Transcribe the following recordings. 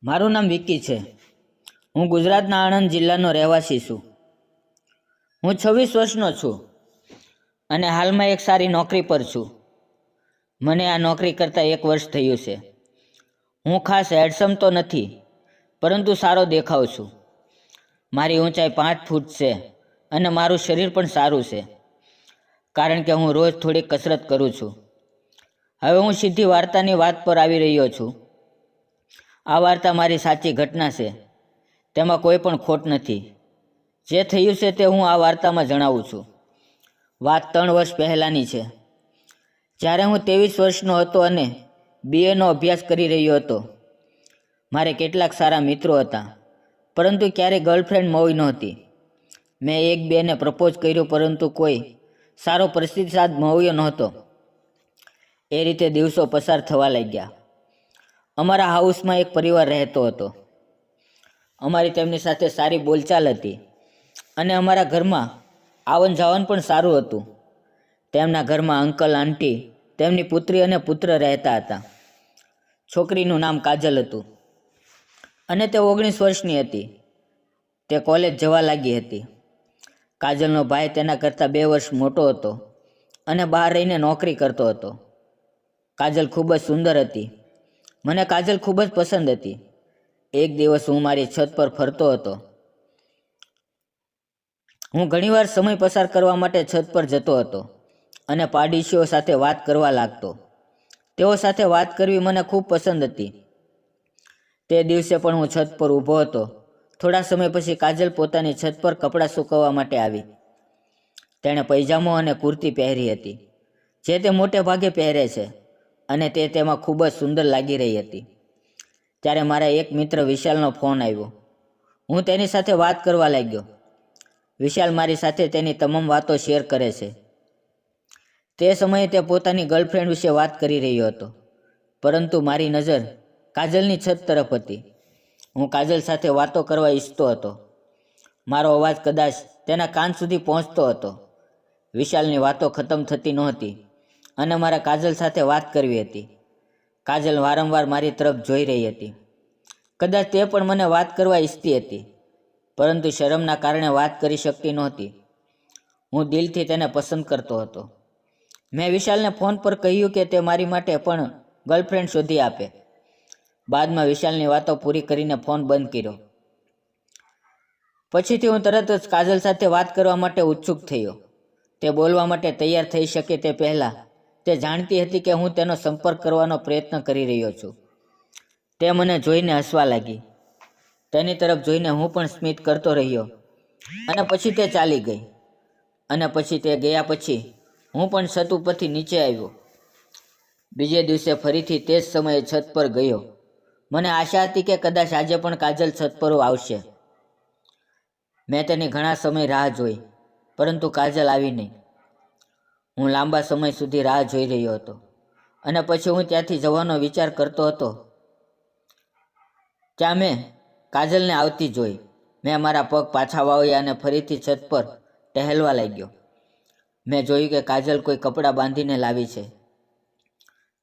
મારું નામ વિકી છે. હું ગુજરાતના આણંદ જિલ્લાનો રહેવાસી છું. હું 26 વર્ષનો છું અને હાલમાં એક સારી નોકરી પર છું. મને આ નોકરી કરતાં 1 વર્ષ થયું છે. હું ખાસ હેન્ડસમ તો નથી, પરંતુ સારો દેખાવ છું. મારી ઊંચાઈ 5 ફૂટ છે અને મારું શરીર પણ સારું છે, કારણ કે હું રોજ થોડી કસરત કરું છું. હવે હું સીધી વાર્તાની વાત પર આવી રહ્યો છું. આ વાર્તા મારી સાચી ઘટના છે. તેમાં કોઈ પણ ખોટ નથી. જે થયું છે તે હું આ વાર્તામાં જણાવું છું. વાત 3 વર્ષ પહેલાંની છે, જ્યારે હું 23 વર્ષનો હતો અને BA નો અભ્યાસ કરી રહ્યો હતો. મારે કેટલાક સારા મિત્રો હતા, પરંતુ ક્યારેય ગર્લફ્રેન્ડ મળી નહોતી. મેં 1-2ને પ્રપોઝ કર્યું, પરંતુ કોઈ સારો પ્રતિસાદ મળ્યો નહોતો. એ રીતે દિવસો પસાર થવા લાગ્યા. અમારા હાઉસમાં એક પરિવાર રહેતો હતો. અમારી તેમની સાથે સારી બોલચાલ હતી અને અમારા ઘરમાં આવન જાવન પણ સારું હતું. તેમના ઘરમાં અંકલ, આંટી, તેમની પુત્રી અને પુત્ર રહેતા હતા. છોકરીનું નામ કાજલ હતું અને તે 19 વર્ષની હતી. તે કોલેજ જવા લાગી હતી. કાજલનો ભાઈ તેના કરતાં 2 વર્ષ મોટો હતો અને બહાર રહીને નોકરી કરતો હતો. કાજલ ખૂબ જ સુંદર હતી. મને કાજલ ખૂબ જ પસંદ હતી. એક દિવસ હું મારી છત પર ફરતો હતો. હું ઘણીવાર સમય પસાર કરવા માટે છત પર જતો હતો અને પાડોશીઓ સાથે વાત કરવા લાગતો. તેઓ સાથે વાત કરવી મને ખૂબ પસંદ હતી. તે દિવસે પણ હું છત પર ઊભો હતો. થોડા સમય પછી કાજલ પોતાની છત પર કપડાં સૂકવવા માટે આવી. તેણે પૈજામો અને કુર્તી પહેરી હતી, જે તે મોટે ભાગે પહેરે છે, અને તે તેમાં ખૂબ જ સુંદર લાગી રહી હતી. ત્યારે મારા એક મિત્ર વિશાલનો ફોન આવ્યો. હું તેની સાથે વાત કરવા લાગ્યો. વિશાલ મારી સાથે તેની તમામ વાતો શેર કરે છે. તે સમયે તે પોતાની ગર્લફ્રેન્ડ વિશે વાત કરી રહ્યો હતો, પરંતુ મારી નજર કાજલની છત તરફ હતી. હું કાજલ સાથે વાતો કરવા ઈચ્છતો હતો. મારો અવાજ કદાચ તેના કાન સુધી પહોંચતો હતો. વિશાલની વાતો ખતમ થતી નહોતી અને મારે કાજલ સાથે વાત કરવી હતી. કાજલ વારંવાર મારી તરફ જોઈ રહી હતી. કદાચ તે પણ મને વાત કરવા ઈચ્છતી હતી, પરંતુ શરમના કારણે વાત કરી શકતી નહોતી. હું દિલથી તેને પસંદ કરતો હતો. મેં વિશાલને ફોન પર કહ્યું કે તે મારી માટે પણ ગર્લફ્રેન્ડ શોધી આપે. બાદમાં વિશાલની વાતો પૂરી કરીને ફોન બંધ કર્યો. પછીથી હું તરત જ કાજલ સાથે વાત કરવા માટે ઉત્સુક થયો. તે બોલવા માટે તૈયાર થઈ શકે તે પહેલાં તે જાણતી હતી કે હું તેનો સંપર્ક કરવાનો પ્રયત્ન કરી રહ્યો છું. તે મને જોઈને હસવા લાગી. તેની તરફ જોઈને હું પણ સ્મિત કરતો રહ્યો અને પછી તે ચાલી ગઈ. અને પછી તે ગયા પછી હું પણ છત ઉપરથી નીચે આવ્યો. બીજે દિવસે ફરીથી તે જ સમયે છત પર ગયો. મને આશા હતી કે કદાચ આજે પણ કાજલ છત પર આવશે. મેં તેની ઘણા સમય રાહ જોઈ, પરંતુ કાજલ આવી નહીં. હું લાંબા સમય સુધી રાહ જોઈ રહ્યો હતો અને પછી હું ત્યાંથી જવાનો વિચાર કરતો હતો. ત્યાં મેં કાજલને આવતી જોઈ. મેં મારા પગ પાછા વાળ્યા અને ફરીથી છત પર ટહેલવા લાગ્યો. મેં જોયું કે કાજલ કોઈ કપડાં બાંધીને લાવી છે.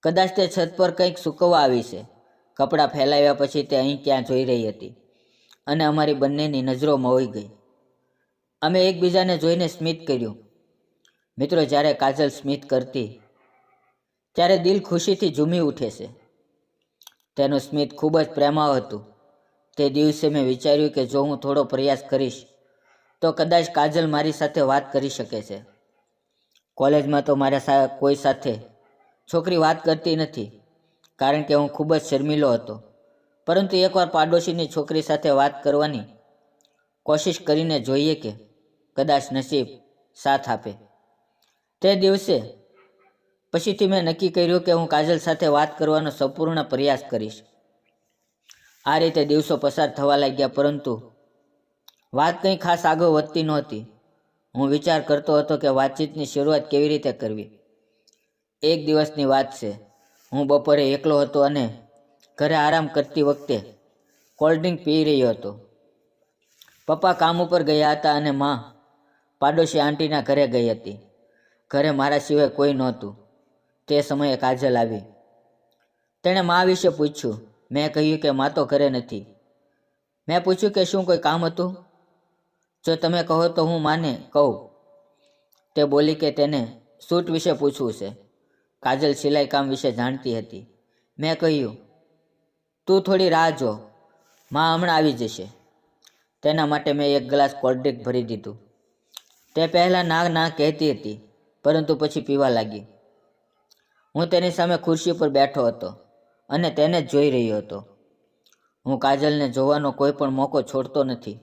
કદાચ તે છત પર કંઈક સૂકવવા આવી છે. કપડાં ફેલાવ્યા પછી તે અહીં ક્યાં જોઈ રહી હતી અને અમારી બંનેની નજરો મળી ગઈ. અમે એકબીજાને જોઈને સ્મિત કર્યું. મિત્રો, જ્યારે કાજલ સ્મિત કરતી ત્યારે દિલ ખુશીથી ઝૂમી ઉઠે છે. તેનું સ્મિત ખૂબ જ પ્રેમાળ હતું. તે દિવસે મેં વિચાર્યું કે જો હું થોડો પ્રયાસ કરીશ તો કદાચ કાજલ મારી સાથે વાત કરી શકે છે. કોલેજમાં તો મારા કોઈ સાથે છોકરી વાત કરતી નથી, કારણ કે હું ખૂબ જ શર્મીલો હતો. પરંતુ એકવાર પાડોશીની છોકરી સાથે વાત કરવાની કોશિશ કરીને જોઈએ કે કદાચ નસીબ સાથ આપે. તે દિવસે પછીથી મેં નક્કી કર્યું કે હું કાજલ સાથે વાત કરવાનો સંપૂર્ણ પ્રયાસ કરીશ. આ રીતે દિવસો પસાર થવા લાગ્યા, પરંતુ વાત કંઈ ખાસ આગળ વધતી નહોતી. હું વિચાર કરતો હતો કે વાતચીતની શરૂઆત કેવી રીતે કરવી. એક દિવસની વાત છે. હું બપોરે એકલો હતો અને ઘરે આરામ કરતી વખતે કોલ્ડ ડ્રિંક પી રહ્યો હતો. પપ્પા કામ ઉપર ગયા હતા અને માં પાડોશી આંટીના ઘરે ગઈ હતી. ઘરે મારા સિવાય કોઈ નહોતું. તે સમયે કાજલ આવી. તેણે મા વિશે પૂછ્યું. મેં કહ્યું કે માં તો ઘરે નથી. મેં પૂછ્યું કે શું કોઈ કામ હતું? જો તમે કહો તો હું માને કહું. તે બોલી કે તેને સૂટ વિશે પૂછવું છે. કાજલ સિલાઈ કામ વિશે જાણતી હતી. મેં કહ્યું, તું થોડી રાહ જો, માં હમણાં આવી જશે. તેના માટે મેં એક ગ્લાસ કોલ્ડ ડ્રિંક ભરી દીધું. તે પહેલાં ના ના કહેતી હતી, પરંતુ પછી પીવા લાગી. હું તેની સામે ખુરશી પર બેઠો હતો અને તેને જ જોઈ રહ્યો હતો. હું કાજલને જોવાનો કોઈ પણ મોકો છોડતો નથી.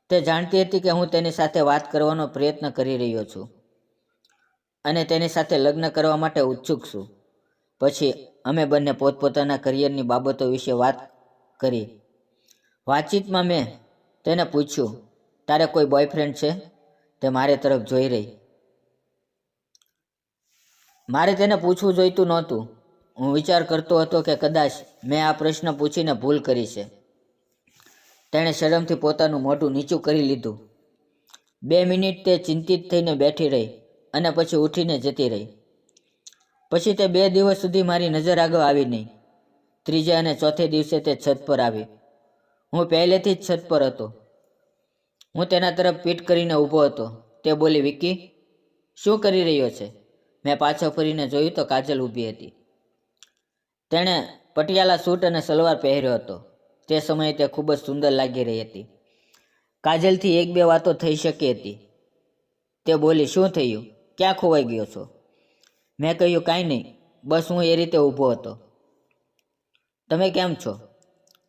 તે જાણતી હતી કે હું તેની સાથે વાત કરવાનો પ્રયત્ન કરી રહ્યો છું અને તેની સાથે લગ્ન કરવા માટે ઉત્સુક છું. પછી અમે બંને પોતપોતાના કરિયરની બાબતો વિશે વાત કરી. વાતચીતમાં મેં તેને પૂછ્યું, તારે કોઈ બોયફ્રેન્ડ છે? તે મારે તરફ જોઈ રહી. મારે તેને પૂછવું જોઈતું નહોતું. હું વિચાર કરતો હતો કે કદાચ મેં આ પ્રશ્ન પૂછીને ભૂલ કરી છે. તેણે શરમથી પોતાનું મોઢું નીચું કરી લીધું. 2 મિનિટ તે ચિંતિત થઈને બેઠી રહી અને પછી ઉઠીને જતી રહી. પછી તે 2 દિવસ સુધી મારી નજર આગળ આવી નહીં. ત્રીજા અને ચોથે દિવસે તે છત પર આવી. હું પહેલેથી જ છત પર હતો. હું તેના તરફ પીઠ કરીને ઊભો હતો. તે બોલી, વિકી, શું કરી રહ્યો છે? મેં પાછો ફરીને જોયું તો કાજલ ઊભી હતી. તેણે પટિયાલા સૂટ અને સલવાર પહેર્યો હતો. તે સમયે તે ખૂબ જ સુંદર લાગી રહી હતી. કાજલથી 1-2 વાતો થઈ શકી હતી. તે બોલી, શું થયું? ક્યાં ખોવાઈ ગયો છો? મેં કહ્યું, કાંઈ નહીં, બસ હું એ રીતે ઊભો હતો. તમે કેમ છો?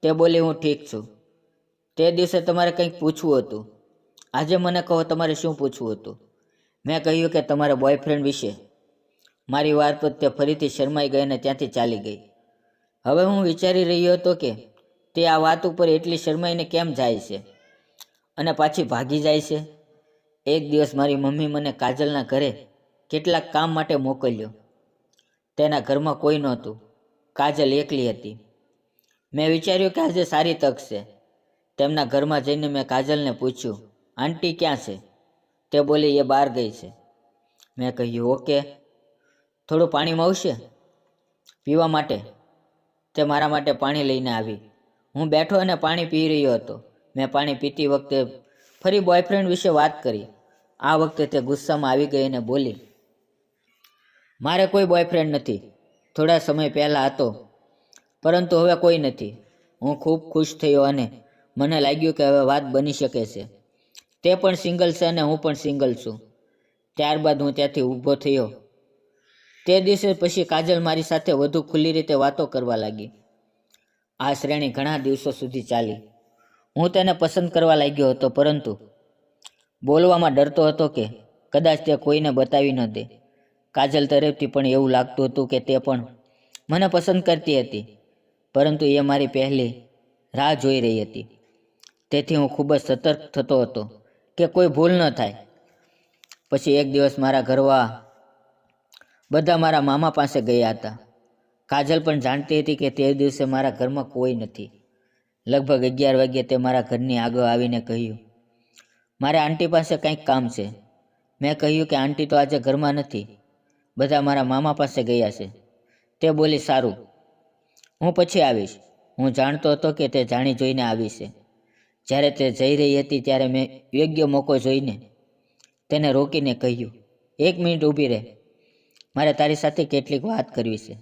તે બોલી, હું ઠીક છું. તે દિવસે તમારે કંઈક પૂછવું હતું. આજે મને કહો, તમારે શું પૂછવું હતું? મેં કહ્યું કે તમારા બોયફ્રેન્ડ વિશે. મારી વાત પર તે ફરીથી શરમાઈ ગઈ અને ત્યાંથી ચાલી ગઈ. હવે હું વિચારી રહ્યો હતો કે તે આ વાત ઉપર એટલી શરમાઈને કેમ જાય છે અને પાછી ભાગી જાય છે. એક દિવસ મારી મમ્મી મને કાજલના ઘરે કેટલાક કામ માટે મોકલ્યો. તેના ઘરમાં કોઈ નહોતું. કાજલ એકલી હતી. મેં વિચાર્યું કે આજે સારી તક છે. તેમના ઘરમાં જઈને મેં કાજલને પૂછ્યું, આંટી ક્યાં છે? તે બોલી, એ બહાર ગઈ છે. મેં કહ્યું, ઓકે, થોડું પાણી મળશે પીવા માટે? તે મારા માટે પાણી લઈને આવી. હું બેઠો અને પાણી પી રહ્યો હતો. મેં પાણી પીતી વખતે ફરી બોયફ્રેન્ડ વિશે વાત કરી. આ વખતે તે ગુસ્સામાં આવી ગઈ અને બોલી, મારે કોઈ બોયફ્રેન્ડ નથી. થોડા સમય પહેલાં હતો, પરંતુ હવે કોઈ નથી. હું ખૂબ ખુશ થયો અને મને લાગ્યું કે હવે વાત બની શકે છે. તે પણ સિંગલ છે અને હું પણ સિંગલ છું. ત્યારબાદ હું ત્યાંથી ઊભો થયો. તે દિવસે પછી કાજલ મારી સાથે વધુ ખુલ્લી રીતે વાતો કરવા લાગી. આ શ્રેણી ઘણા દિવસો સુધી ચાલી. હું તેને પસંદ કરવા લાગ્યો હતો, પરંતુ બોલવામાં ડરતો હતો કે કદાચ તે કોઈને બતાવી ન દે. કાજલ તરફથી પણ એવું લાગતું હતું કે તે પણ મને પસંદ કરતી હતી, પરંતુ એ મારી પહેલી રાહ જોઈ રહી હતી. તેથી હું ખૂબ જ સતર્ક થતો હતો કે કોઈ ભૂલ ન થાય. પછી એક દિવસ મારા ઘરવા બધા મારા મામા પાસે ગયા હતા. કાજલ પણ જાણતી હતી કે તે દિવસે મારા ઘરમાં કોઈ નથી. લગભગ 11 વાગ્યે તે મારા ઘરની આગળ આવીને કહ્યું, મારે આંટી પાસે કંઈક કામ છે. મેં કહ્યું કે આંટી તો આજે ઘરમાં નથી, બધા મારા મામા પાસે ગયા છે. તે બોલી, સારું, હું પછી આવીશ. હું જાણતો હતો કે તે જાણી જોઈને આવી છે. જ્યારે તે જઈ રહી હતી ત્યારે મેં યોગ્ય મોકો જોઈને તેને રોકીને કહ્યું, 1 મિનિટ ઊભી રહે, મારે તારી સાથે કેટલીક વાત કરવી છે.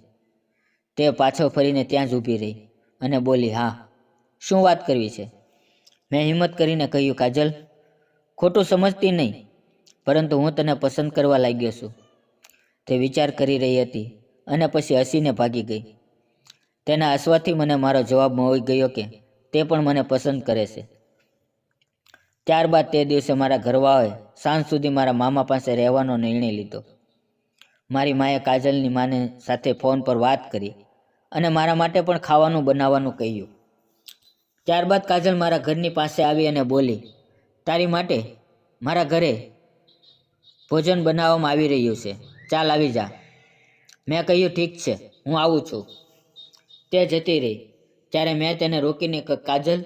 તે પાછો ફરીને ત્યાં જ ઊભી રહી અને બોલી, હા, શું વાત કરવી છે? મેં હિંમત કરીને કહ્યું, કાજલ, ખોટું સમજતી નહીં, પરંતુ હું તને પસંદ કરવા લાગ્યો છું. તે વિચાર કરી રહી હતી અને પછી હસીને ભાગી ગઈ. તેના હસવાથી મને મારો જવાબ મળી ગયો કે તે પણ મને પસંદ કરે છે. ત્યારબાદ તે દિવસે મારા ઘરવાળાએ સાંજ સુધી મારા મામા પાસે રહેવાનો નિર્ણય લીધો. મારી માએ કાજલની માને સાથે ફોન પર વાત કરી અને મારા માટે પણ ખાવાનું બનાવવાનું કહ્યું. ત્યારબાદ કાજલ મારા ઘરની પાસે આવી અને બોલી, તારી માટે મારા ઘરે ભોજન બનાવવામાં આવી રહ્યું છે, ચાલ આવી જા. મેં કહ્યું, ઠીક છે, હું આવું છું. તે જતી રહી ત્યારે મેં તેને રોકીને કહ્યું, કાજલ,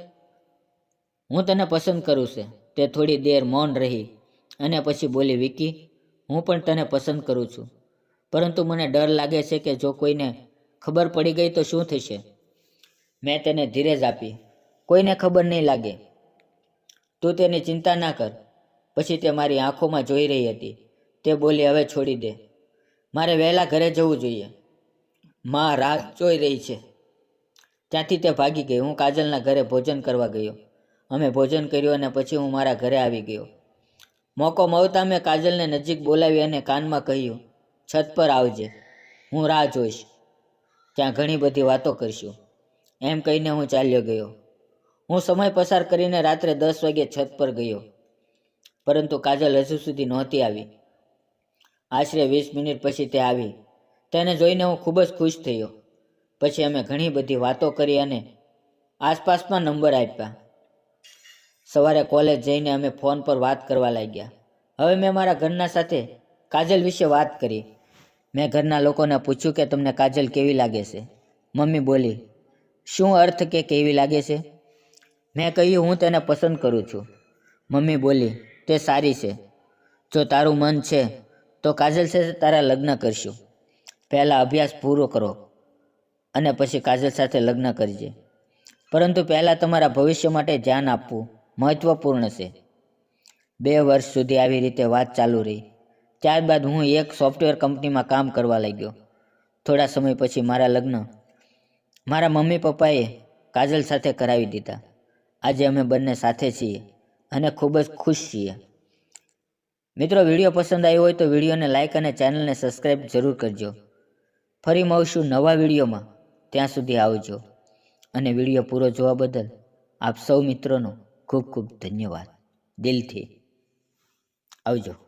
હું તને પસંદ કરું છું. તે થોડી દેર મૌન રહી અને પછી બોલી, વિકી, હું પણ તને પસંદ કરું છું, પરંતુ મને ડર લાગે છે કે જો કોઈને ખબર પડી ગઈ તો શું થશે? મેં તેને ધીરજ આપી. કોઈને ખબર નહીં લાગે. તું તેની ચિંતા ના કર. પછી તે મારી આંખોમાં જોઈ રહી હતી. તે બોલી, હવે છોડી દે. મારે વહેલા ઘરે જવું જોઈએ. માં રાહ જોઈ રહી છે. ત્યાંથી તે ભાગી ગઈ. હું કાજલના ઘરે ભોજન કરવા ગયો. અમે ભોજન કર્યું અને પછી હું મારા ઘરે આવી ગયો. મોકો મળતા મેં કાજલને નજીક બોલાવી અને કાનમાં કહ્યું, છત પર આવજે, હું રાહ જોઈશ. ત્યાં ઘણી બધી વાતો કરશું. એમ કહીને હું ચાલ્યો ગયો. હું સમય પસાર કરીને રાત્રે 10 વાગ્યે છત પર ગયો, પરંતુ કાજલ હજુ સુધી નહોતી આવી. આશરે 20 મિનિટ પછી તે આવી. તેને જોઈને હું ખૂબ જ ખુશ થયો. પછી અમે ઘણી બધી વાતો કરી અને આસપાસમાં નંબર આપ્યા. સવારે કોલેજ જઈને અમે ફોન પર વાત કરવા લાગ્યા. હવે મેં મારા ઘરના સાથે કાજલ વિશે વાત કરી. મેં ઘરના લોકોને પૂછ્યું કે તમને કાજલ કેવી લાગે છે? મમ્મી બોલી, શું અર્થ કે કેવી લાગે છે? મેં કહ્યું, હું તેને પસંદ કરું છું. મમ્મી બોલી, તે સારી છે. જો તારું મન છે તો કાજલ સાથે તારા લગ્ન કરશું. પહેલાં અભ્યાસ પૂરો કરો અને પછી કાજલ સાથે લગ્ન કરજે. પરંતુ પહેલાં તમારા ભવિષ્ય માટે ધ્યાન આપવું મહત્વપૂર્ણ છે. 2 વર્ષ સુધી આવી રીતે વાત ચાલુ રહી. ત્યારબાદ હું એક સોફ્ટવેર કંપનીમાં કામ કરવા લાગ્યો. થોડા સમય પછી મારા લગ્ન મારા મમ્મી પપ્પાએ કાજલ સાથે કરાવી દીધા. આજે અમે બંને સાથે છીએ અને ખૂબ જ ખુશ છીએ. મિત્રો, વિડીયો પસંદ આવ્યો હોય તો વિડીયોને લાઇક અને ચેનલને સબસ્ક્રાઈબ જરૂર કરજો. ફરી મળશું નવા વિડીયોમાં. ત્યાં સુધી આવજો. અને વિડીયો પૂરો જોવા બદલ આપ સૌ મિત્રોનો ખૂબ ખૂબ ધન્યવાદ. દિલથી આવજો.